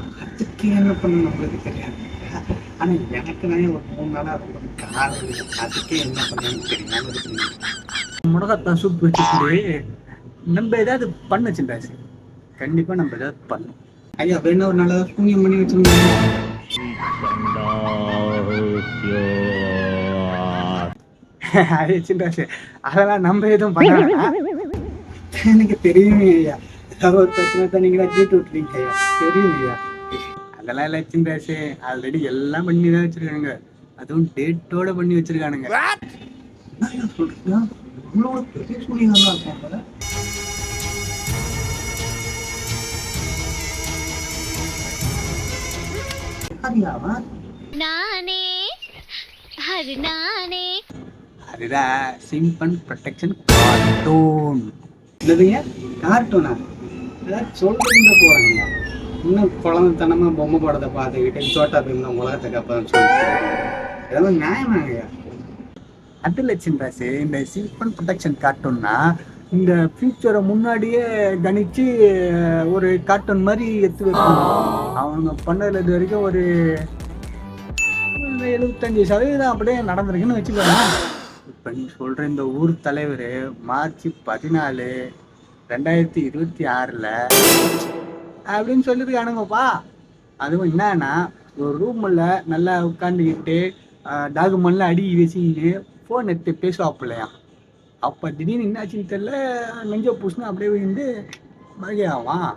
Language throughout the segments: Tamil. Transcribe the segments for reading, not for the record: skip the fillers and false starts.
அதுக்கு என்ன பண்ண நம்மளுக்கு தெரியாது. ஆனா எனக்கு தான் ஒரு 3 நாளா ரொம்ப காரணம். அதுக்கே என்ன பண்ணணும்னு தெரியாம இருக்குங்க. மிளகாத்தான் சூப் வச்சுட்டு நம்ம ஏதாவது பண்ண சின்ராசு. கண்டிப்பா நம்ம ஏதாவது பண்ணணும். ஐயா வேணா ஒரு நாள் சூன்யம் பண்ணி வச்சிருந்தீங்க. அது சின்ராசு, அதெல்லாம் நம்ம எதுவும் பண்ண வேணாம். எனக்கு தெரியுமே ஐயா. ஏதாவது ஒரு பிரச்சனை தான் நீங்களா தீட்டு விட்டுறீங்க ஐயா. தெரியும் ஐயா. அதெல்லாம் இல்லை சின்ராசு, ஆல்ரெடி எல்லாம் பண்ணி தான் வச்சிருக்கானுங்க. அதுவும் டேட்டோட பண்ணி வச்சிருக்கானுங்க. என்ன ஐயா சொல்றீங்க? இவ்வளவு பெரிய சூனியம் தான் இருக்காங்க. யாரியாவா? நானே அதுதான் சிம்பன் ப்ரொடெக்ஷன் கார்ட்டூன். என்னதுங்க? கார்ட்டூனா? ஏதாவது சொல்றீங்க போறாங்க. இன்னும் குழந்தைத்தனமா பொம்மை படத்தை பார்த்துக்கிட்டு சோட்டா பீம் தான் உலகத்தை காப்பான்னு சொல்லிட்டு ஏதாவது நியாயமாங்கய்யா? அது இல்லை சின்ராசு, இந்த சிம்பன் ப்ரொடெக்ஷன் கார்ட்டூன்னா இந்த ஃபியூச்சரை முன்னாடியே கணிச்சு ஒரு கார்ட்டூன் மாதிரி எடுத்து வைப்பாங்க. அவங்க பண்ணதுல இது வரைக்கும் ஒரு 75% அப்படியே நடந்திருக்குன்னு வச்சுக்கோங்க. இப்போ நீ சொல்ற இந்த ஊர் தலைவர் மார்ச் 14, 2026 அப்படின்னு சொல்லியிருக்கானுங்கப்பா. அதுவும் என்னன்னா, ஒரு ரூமில் நல்லா உட்காந்துக்கிட்டு டாக்குமெண்ட்லாம் அடி வச்சுக்கிட்டு ஃபோன் எடுத்து பேசுவாப்பில்லையா. அப்போ திடீர்னு என்னாச்சுன்னு தெரியல, நெஞ்ச பூசினா அப்படியே விழுந்து பகையாவான்.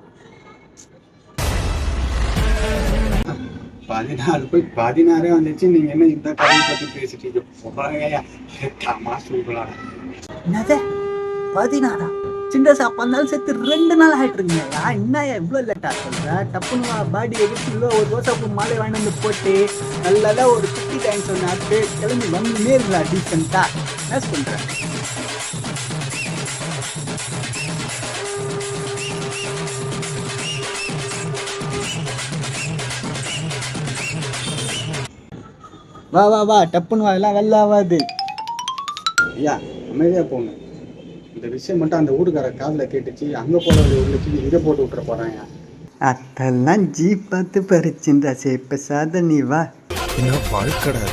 14 போய் 16 வந்துச்சு. நீங்க என்ன இந்த கதையை பத்தி பேசிட்டீங்க? போறாங்கய்யா. தமாஷ் சொல்றாங்க. என்னது 16? சின்ராசு அப்போ இருந்தாலும் சேர்த்து 2 நாள் ஆகிட்டு இருக்குங்க. என்ன இவ்வளோ லேட்டா சொல்ற? டப்புன்னு பாடி எடுத்து ஒரு ரோசாப்பூ மாலை வாங்கி வந்து போட்டு நல்லா ஒரு குட்டி டைம் சொன்னாட்டு கிளம்பி வந்துனே இருந்தா டீசெண்டா. என்ன சொல்ற? வா வா வா, டப்புன்னு வா, எல்லாம் வெள்ளாவாது. ஐயா அமைதியா போங்க. இந்த விஷயம் மட்டும் அந்த ஊருக்கார காதுல கேட்டுச்சு, அங்க போட வேண்டிய ஊருக்கு இதை போட்டு விட்டுற போறாங்க. அதெல்லாம் ஜி பார்த்து பறிச்சுண்டா. சே பேசாத நீ வா. என்ன வாழ்க்கடா.